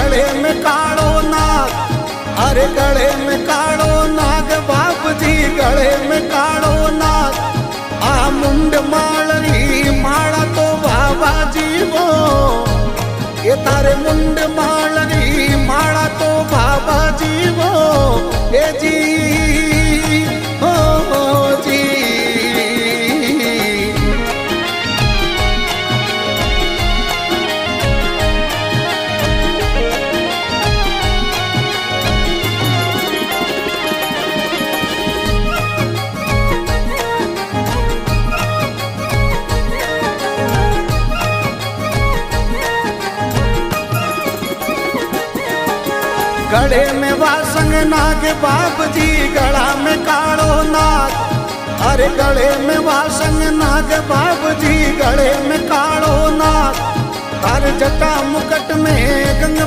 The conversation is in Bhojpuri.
गले में कालो नाग, अरे गले में कालो नाग बाप जी गले में कालो नाग। आ मुंड माळरी माळा तो बाबा जी वो, ये तारे मुंड माळरी माळा तो बाबा जी वो, ए जी हो जी। गले में वासंग नाग बाप जी गला में कालो नाग, अरे गले में वासंग नाग बाप जी गले में कालो नाग। तार जटा मुकट में गंग